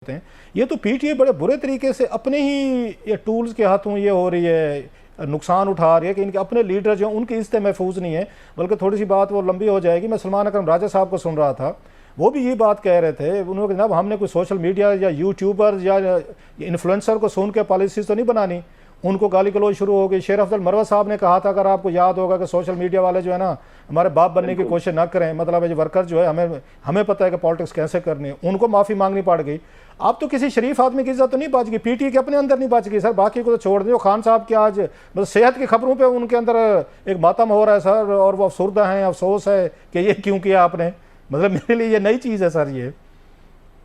हैं। ये तो पीटीआई बड़े बुरे तरीके से अपने ही ये टूल्स के हाथों ये हो रही है, नुकसान उठा रही है कि इनके अपने लीडर जो उनकी इज्जत महफूज नहीं है। बल्कि थोड़ी सी बात वो लंबी हो जाएगी। मैं सलमान अकरम राजा साहब को सुन रहा था, वो भी ये बात कह रहे थे, उन्होंने जनाब हमने कोई सोशल मीडिया या यूट्यूबर या इन्फ्लुएंसर को सुन के पॉलिसीज तो नहीं बनानी, उनको गाली गलौज शुरू हो गई। शेर अफजल मरवत साहब ने कहा था, अगर आपको याद होगा, कि सोशल मीडिया वाले जो है ना हमारे बाप बनने की कोशिश ना करें, मतलब जो वर्कर जो है हमें पता है कि पॉलिटिक्स कैसे करनी है, उनको माफ़ी मांगनी पड़ गई। अब तो किसी शरीफ आदमी की इज्जत तो नहीं बच गई, पीटी के अपने अंदर नहीं बच गई सर, बाकी को तो छोड़ दो। खान साहब के आज मतलब सेहत की खबरों पे उनके अंदर एक मातम हो रहा है सर, और वो अफसुर्दा हैं, अफसोस है कि ये क्यों किया आपने। मतलब मेरे लिए ये नई चीज़ है सर। ये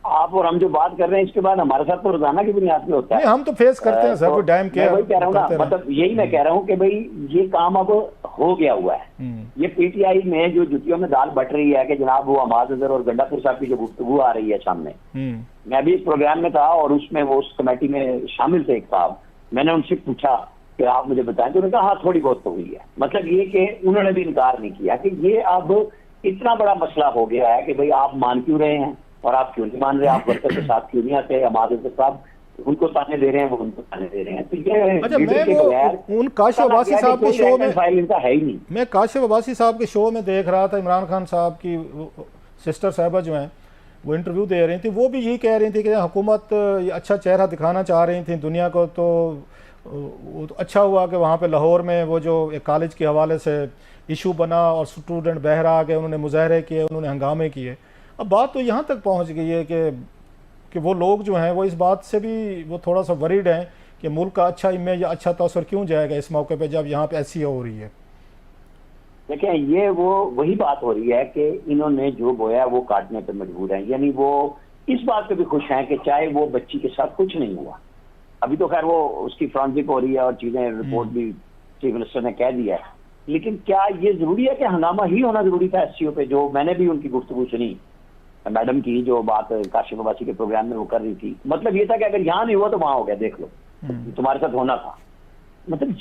आप और हम जो बात कर रहे हैं इसके बाद हमारे साथ तो रोजाना की बुनियाद पे होता है। हम तो फेस करते हैं सर, कोई टाइम क्या, वही कह रहा हूँ ना, मतलब यही मैं कह रहा हूँ कि भाई ये काम अब हो गया हुआ है। ये पीटीआई में जो जुतियों में दाल बट रही है कि जनाब वो अमाज अजहर और गंडापुर साहब की जो गुफ्तगू आ रही है सामने, मैं भी एक प्रोग्राम में था और उसमें वो उस कमेटी में शामिल थे एक साहब। मैंने उनसे पूछा कि आप मुझे बताएं, तो उन्होंने कहा हाँ थोड़ी बहुत तो हुई है। मतलब ये कि उन्होंने भी इनकार नहीं किया कि ये अब इतना बड़ा मसला हो गया है कि भाई आप मान क्यों रहे हैं और आप क्यों नहीं मान रहे, आप वर्कर के साथ क्यों नहीं आते। हमारे साहब उनको ताने दे रहे हैं, वो उनको ताने दे रहे हैं। तो ये अच्छा, मैं उन काशिफ अब्बासी साहब के शो में फाइल इनका है ही नहीं। मैं काशिफ अब्बासी साहब के शो में देख रहा था, इमरान खान साहब की सिस्टर साहबा जो हैं वो इंटरव्यू दे रही थी, वो भी यही कह रही थी कि हुकूमत अच्छा चेहरा दिखाना चाह रही थी दुनिया को, तो अच्छा हुआ कि वहाँ पे लाहौर में वो जो एक कॉलेज के हवाले से इशू बना और स्टूडेंट बहरा गए, उन्होंने मुजाहरे किए, उन्होंने हंगामे किए। अब बात तो यहाँ तक पहुँच गई है कि वो लोग जो हैं वो इस बात से भी वो थोड़ा सा वरीड हैं कि मुल्क का अच्छा इमेज या अच्छा तौर क्यों जाएगा इस मौके पे जब यहाँ पे ऐसी हो रही है। देखिए ये वो वही बात हो रही है कि इन्होंने जो बोया वो काटने पर मजबूर हैं। यानी वो इस बात पे भी खुश हैं कि चाहे वो बच्ची के साथ कुछ नहीं हुआ, अभी तो खैर वो उसकी फॉरेंसिक हो रही है और चीजें रिपोर्ट भी चीफ मिनिस्टर ने कह दिया है, लेकिन क्या ये जरूरी है कि हंगामा ही होना जरूरी था एससीओ पे? जो मैंने भी उनकी गुफ्तगू सुनी मैडम की, जो बात काशिफ अब्बासी के प्रोग्राम में वो कर रही थी, मतलब ये था कि अगर यहाँ नहीं हुआ तो वहां हो गया, देख लो तुम्हारे साथ होना था। मतलब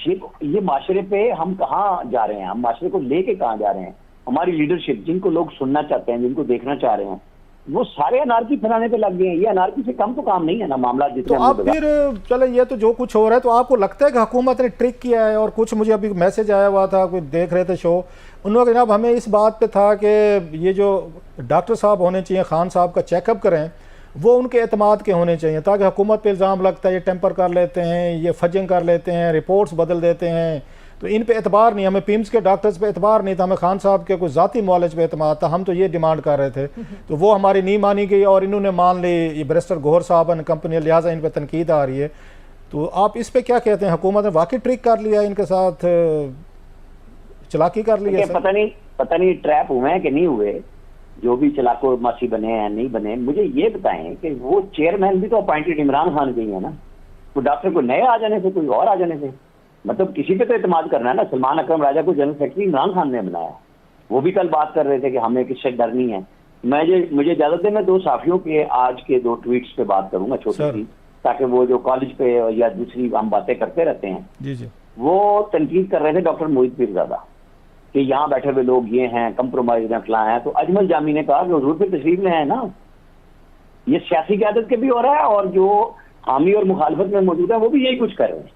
ये माशरे पे हम कहाँ जा रहे हैं, हम माशरे को लेके कहाँ जा रहे हैं? हमारी लीडरशिप जिनको लोग सुनना चाहते हैं, जिनको देखना चाह रहे हैं, वो सारे अनारकी फैलाने पे लग गए हैं। ये अनारकी से कम तो काम नहीं है ना मामला जितना। तो आप फिर चले, ये तो जो कुछ हो रहा है, तो आपको लगता है कि हुकूमत ने ट्रिक किया है? और कुछ मुझे अभी मैसेज आया हुआ था, कोई देख रहे थे शो, उन्होंने जनाब हमें इस बात पे था कि ये जो डॉक्टर साहब होने चाहिए, खान साहब का चेकअप करें, वो उनके एतमाद के होने चाहिए, ताकि हुकूमत पे इल्ज़ाम लगता है ये टेम्पर कर लेते हैं, ये फजिंग कर लेते हैं, रिपोर्ट्स बदल देते हैं, तो इन पे एतबार नहीं, हमें पीम्स के डॉक्टर्स पे एतबार नहीं था, हमें खान साहब के कोई ज़ाती मॉलेज पे एतमाद था, हम तो ये डिमांड कर रहे थे। तो वो हमारी नहीं मानी गई और इन्होंने मान ली, ये बैरिस्टर गौहर साहब एंड कंपनी, लिहाजा इन पर तनकीद आ रही है। तो आप इस पर क्या कहते हैं? हुकूमत ने वाकई ट्रिक कर लिया, इनके साथ चलाकी कर ली है? पता नहीं ट्रैप हुए हैं कि नहीं हुए, जो भी चलाको मासी बने हैं नहीं बने। मुझे ये बताएं कि वो चेयरमैन भी तो अपॉइंटेड इमरान खान के ही है ना, तो डॉक्टर को नए आ जाने से, कोई और आ जाने से, मतलब किसी पे तो एतमाद करना है ना। सलमान अकरम राजा को जनरल सेक्रेटरी इमरान खान ने बनाया, वो भी कल बात कर रहे थे कि हमें किससे डर नहीं है। मुझे इजाजत दें, मैं दो साफियों के आज के दो ट्वीट्स पे बात करूंगा छोटी सी, ताकि वो जो कॉलेज पे या दूसरी हम बातें करते रहते हैं जी, वो तनकीद कर रहे थे डॉक्टर मोहित पीरजादा कि यहाँ बैठे हुए लोग ये हैं, कंप्रोमाइज हैं, फलां हैं। तो अजमल जामी ने कहा कि हुजूर पे तशरीफ में है ना, ये सियासी क़यादत के भी हो रहा है और जो हामी और मुखालफत में मौजूद है वो भी यही कुछ कर रहे हैं।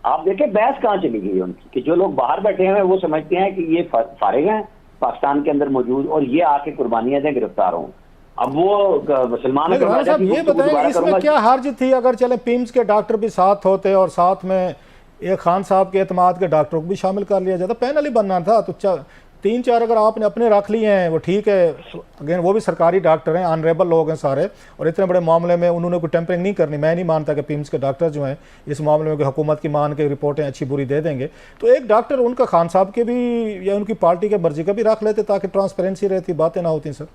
आप देखें बहस कहाँ चली गई है उनकी, कि जो लोग बाहर बैठे हैं वो समझते हैं कि ये फारिग हैं पाकिस्तान के अंदर मौजूद और ये आके कुर्बानियां दें, गिरफ्तार हों। अब वो सलमान अकरम, ये बताएं इसमें क्या हर्ज थी अगर चले पीम्स के डॉक्टर भी साथ होते और साथ में एक खान साहब के एतमाद के डॉक्टरों को भी शामिल कर लिया जाता? पैनल ही बनना था। तो 3-4 अगर आपने अपने रख लिए हैं वो ठीक है, अगेन वो भी सरकारी डॉक्टर हैं, ऑनरेबल लोग हैं सारे, और इतने बड़े मामले में उन्होंने कोई टेम्परिंग नहीं करनी। मैं नहीं मानता कि पीम्स के डॉक्टर जो हैं इस मामले में हुकूमत की मान के रिपोर्टें अच्छी बुरी दे देंगे। तो एक डॉक्टर उनका खान साहब के भी या उनकी पार्टी के मर्जी का भी रख लेते ताकि ट्रांसपेरेंसी रहती, बातें ना होती। सर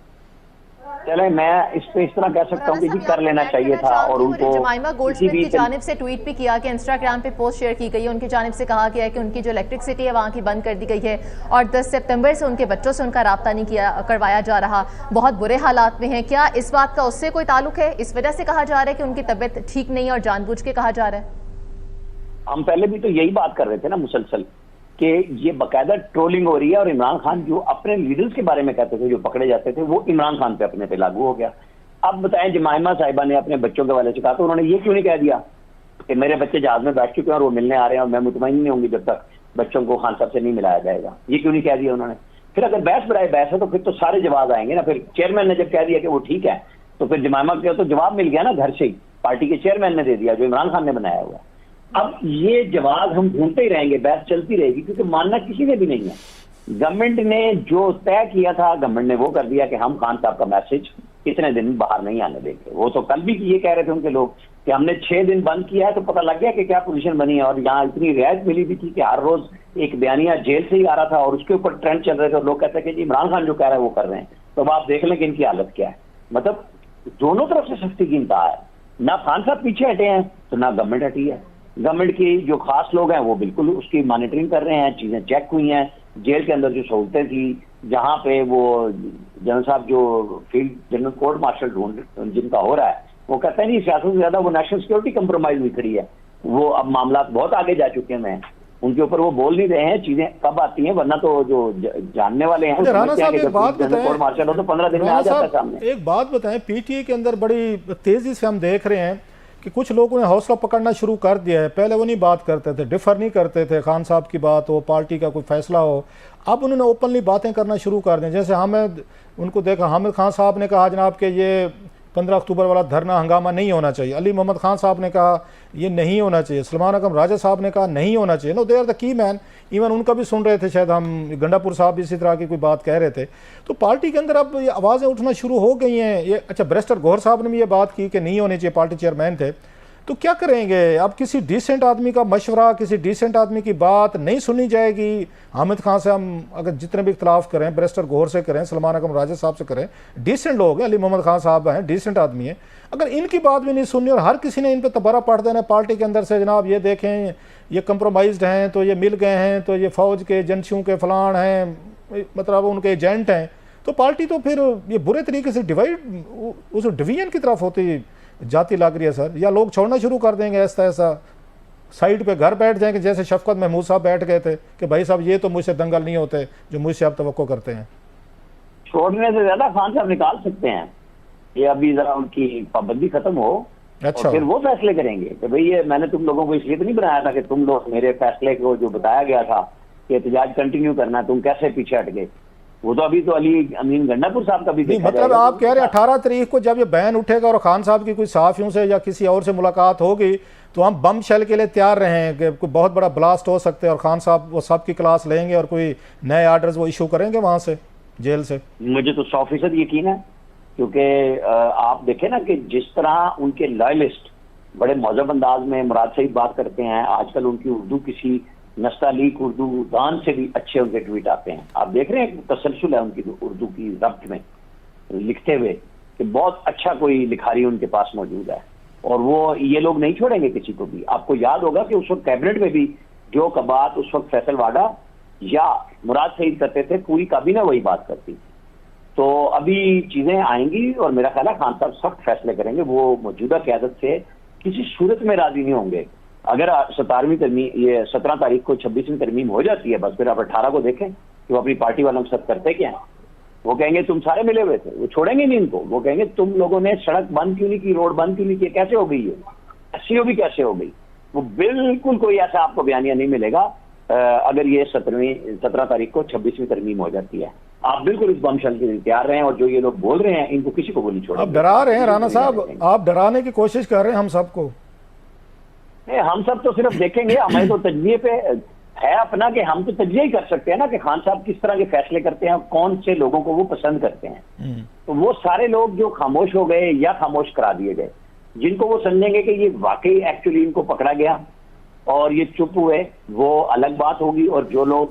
चले, मैं इस पे इस तरह कह सकता हूँ कि कर लेना चाहिए था। और उनको जमाइमा गोल्डस्मिथ की जानिब से ट्वीट भी किया कि इंस्टाग्राम पे पोस्ट शेयर की गई है, उनकी जानिब से कहा गया है कि उनकी जो इलेक्ट्रिसिटी है वहाँ की बंद कर दी गई है और 10 सितंबर से उनके बच्चों से उनका राब्ता नहीं करवाया जा रहा, बहुत बुरे हालात में है। क्या इस बात का उससे कोई ताल्लुक है? इस वजह से कहा जा रहा है कि उनकी तबीयत ठीक नहीं और जानबूझ के कहा जा रहा है? हम पहले भी तो यही बात कर रहे थे ना मुसलसल, कि ये बाकायदा ट्रोलिंग हो रही है और इमरान खान जो अपने लीडर्स के बारे में कहते थे जो पकड़े जाते थे, वो इमरान खान पे अपने पे लागू हो गया। अब बताएं, जमाइमा साहिबा ने अपने बच्चों के वाले से कहा, तो उन्होंने ये क्यों नहीं कह दिया कि मेरे बच्चे जहाज में बैठ चुके हैं और वो मिलने आ रहे हैं और मैं मुतमईन नहीं होंगी जब तक बच्चों को खान साहब से नहीं मिलाया जाएगा? ये क्यों नहीं कह दिया उन्होंने? फिर अगर बहस बराए बहस है तो फिर तो सारे जवाब आएंगे ना। फिर चेयरमैन ने जब कह दिया कि वो ठीक है, तो फिर जमाइमा का तो जवाब मिल गया ना घर से ही, पार्टी के चेयरमैन ने दे दिया जो इमरान खान ने बनाया हुआ। अब ये जवाब हम ढूंढते ही रहेंगे, बहस चलती रहेगी, क्योंकि मानना किसी ने भी नहीं है। गवर्नमेंट ने जो तय किया था, गवर्नमेंट ने वो कर दिया कि हम खान साहब का मैसेज इतने दिन बाहर नहीं आने देंगे। वो तो कल भी ये कह रहे थे उनके लोग कि हमने 6 दिन बंद किया है, तो पता लग गया कि क्या पोजीशन बनी है। और यहाँ इतनी रियायत मिली भी थी कि हर रोज एक बयानिया जेल से ही आ रहा था और उसके ऊपर ट्रेंड चल रहे थे और लोग कहते हैं कि जी इमरान खान जो कह रहा है वो कर रहे हैं। तो अब आप देख लें कि इनकी हालत क्या है। मतलब दोनों तरफ से सख्ती की इंतहा है, ना खान साहब पीछे हटे हैं तो ना गवर्नमेंट हटी है। गवर्नमेंट की जो खास लोग हैं वो बिल्कुल उसकी मॉनिटरिंग कर रहे हैं, चीजें चेक हुई हैं। जेल के अंदर जो सहूलतें थी, जहां पे वो जनरल साहब जो फील्ड जनरल कोर्ट मार्शल ढूंढ जिनका हो रहा है, वो कहते हैं नहीं सियासत से ज्यादा वो नेशनल सिक्योरिटी कंप्रोमाइज हुई खड़ी है। वो अब मामला बहुत आगे जा चुके हैं, उनके ऊपर वो बोल नहीं रहे हैं, चीजें कब आती हैं, वरना तो जो जानने वाले हैं राणा साहब एक बात बताएं, कोर्ट मार्शल हो तो 15 दिन में आ जाता है सामने। एक बात बताएं, पीटीए के अंदर बड़ी तेजी से हम देख रहे हैं कि कुछ लोगों ने हौसला पकड़ना शुरू कर दिया है। पहले वो नहीं बात करते थे, डिफर नहीं करते थे, खान साहब की बात हो, पार्टी का कोई फैसला हो, अब उन्होंने ओपनली बातें करना शुरू कर दी। जैसे हामिद, उनको देखा, हामिद खान साहब ने कहा जनाब कि ये 15 अक्टूबर वाला धरना हंगामा नहीं होना चाहिए। अली मोहम्मद खान साहब ने कहा ये नहीं होना चाहिए। सलमान अकरम राजा साहब ने कहा नहीं होना चाहिए। No, they are the key man. Even उनका भी सुन रहे थे, शायद हम गंडापुर साहब भी इसी तरह की कोई बात कह रहे थे। तो पार्टी के अंदर अब ये आवाज़ें उठना शुरू हो गई हैं। ये अच्छा, बैरिस्टर गौहर साहब ने भी ये बात की कि नहीं होनी चाहिए, पार्टी चेयरमैन थे। तो क्या करेंगे अब? किसी डिसेंट आदमी का मशवरा, किसी डिसेंट आदमी की बात नहीं सुनी जाएगी। हामिद खान से हम अगर जितने भी इख्तलाफ करें, बैरिस्टर गौहर से करें, सलमान अकरम राजा साहब से करें, डिसेंट लोग हैं, अली मोहम्मद खान साहब हैं, डिसेंट आदमी हैं, अगर इनकी बात भी नहीं सुननी और हर किसी ने इन पर तबारा पढ़ देना पार्टी के अंदर से, जनाब ये देखें ये कंप्रोमाइज्ड हैं, तो ये मिल गए हैं, तो ये फौज के एजेंसियों के फलान हैं, मतलब उनके एजेंट हैं, तो पार्टी तो फिर ये बुरे तरीके से डिवाइड, उस डिवीजन की तरफ होती जाती लग रही है सर। या लोग छोड़ना शुरू कर देंगे ऐसा ऐसा, साइड पे घर बैठ जाएंगे जैसे शफकत महमूद साहब बैठ गए थे कि भाई साहब ये तो मुझसे दंगल नहीं होते जो मुझसे आप तवक्को करते हैं। छोड़ने से ज्यादा खान साहब निकाल सकते हैं। ये अभी जरा उनकी पाबंदी खत्म हो, अच्छा, और फिर वो फैसले करेंगे कि भाई ये मैंने तुम लोगों को इसलिए तो नहीं बनाया था कि तुम लोग मेरे फैसले को जो बताया गया था कि एहतजाज कंटिन्यू करना, तुम कैसे पीछे हट गए। वो तो अभी तो अली अमीन गंडापुर साहब का भी नहीं, मतलब आप कह रहे हैं 18 तारीख को जब ये बैन उठेगा और खान साहब की कोई सहाफियों से या किसी और से मुलाकात होगी तो हम बम शेल के लिए तैयार रहें कि कोई बहुत बड़ा ब्लास्ट हो सकता है और खान साहब वो सब की क्लास लेंगे और कोई नए आर्डर्स वो इशू करेंगे वहां से, जेल से। मुझे तो 100% यकीन है, क्योंकि आप देखें ना कि जिस तरह उनके लॉयलिस्ट बड़े मौजूद अंदाज में मुराद सईद बात करते हैं, आजकल उनकी उर्दू किसी नस्तालीक उर्दू दान से भी अच्छे उनके ट्वीट आते हैं। आप देख रहे हैं तसलसल है उनकी उर्दू की रब्त में लिखते हुए कि बहुत अच्छा कोई लिखारी उनके पास मौजूद है, और वो ये लोग नहीं छोड़ेंगे किसी को भी। आपको याद होगा कि उस वक्त कैबिनेट में भी जो बात उस वक्त फैसल वाडा या मुराद सईद करते थे, पूरी काबीना वही बात करती थी। तो अभी चीजें आएंगी और मेरा ख्याल है खान साहब सख्त फैसले करेंगे। वो मौजूदा क़यादत से किसी सूरत में राजी नहीं होंगे। अगर 17वीं तरमीम, ये 17 तारीख को 26वीं तरमीम हो जाती है, बस फिर आप 18 को देखें कि वो अपनी पार्टी वालों के साथ करते क्या है। वो कहेंगे तुम सारे मिले हुए थे, वो छोड़ेंगे नहीं इनको। वो कहेंगे तुम लोगों ने सड़क बंद क्यों नहीं की, रोड बंद क्यों नहीं की, कैसे हो गई, ये भी कैसे हो गई। वो बिल्कुल कोई ऐसा आपको बयानिया नहीं मिलेगा अगर ये 17 तारीख को 26वीं तरमीम हो जाती है। आप बिल्कुल इस बमशल के लिए तैयार रहे हैं, और जो ये लोग बोल रहे हैं इनको किसी को बोली छोड़। आप डरा रहे हैं राणा साहब, आप डराने की कोशिश कर रहे हैं हम सबको। हम सब तो सिर्फ देखेंगे, हमें तो तजजिए पे है अपना कि हम तो तजजिया ही कर सकते हैं ना कि खान साहब किस तरह के फैसले करते हैं, कौन से लोगों को वो पसंद करते हैं। तो वो सारे लोग जो खामोश हो गए या खामोश करा दिए गए, जिनको वो समझेंगे कि ये वाकई एक्चुअली इनको पकड़ा गया और ये चुप हुए, वो अलग बात होगी। और जो लोग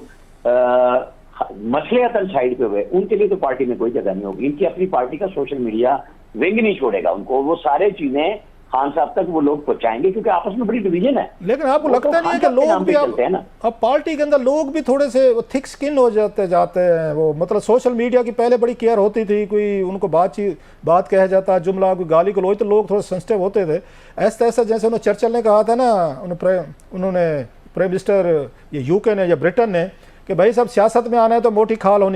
मसलेहतन साइड पे हुए, उनके लिए तो पार्टी में कोई जगह नहीं होगी। इनकी अपनी पार्टी का सोशल मीडिया विंग नहीं छोड़ेगा उनको। वो सारे चीजें खान साहब तक वो लोग पहुंचाएंगे, क्योंकि आपस में बड़ी डिवीजन है। लेकिन आपको लगता नहीं है कि लोग भी अब पार्टी के अंदर लोग भी थोड़े से थिक स्किन हो जाते हैं। वो मतलब सोशल मीडिया की पहले बड़ी केयर होती थी, कोई उनको बात कहा जाता, जुमला कोई गाली को तो लोग थोड़े सेंसिटिव होते थे। ऐसा ऐसा जैसे उन्होंने चर्चिल ने कहा था ना, उन्होंने प्राइम मिनिस्टर ये यूके ने या ब्रिटेन ने कि भाई साहब सियासत में आना है तो मोटी खाल होनी